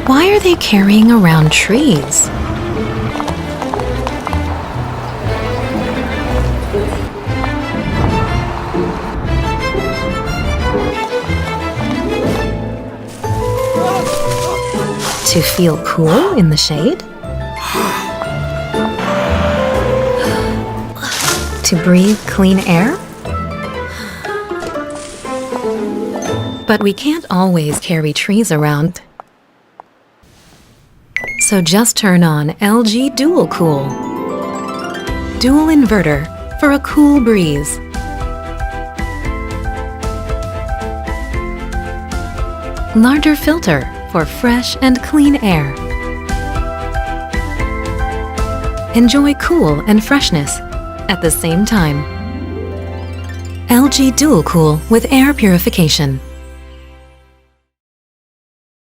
Why are they carrying around trees? To feel cool in the shade? To breathe clean air? But we can't always carry trees around. So just turn on LG DUALCOOL. Dual inverter for a cool breeze. Larger filter for fresh and clean air. Enjoy cool and freshness at the same time. LG DUALCOOL with Air Purification.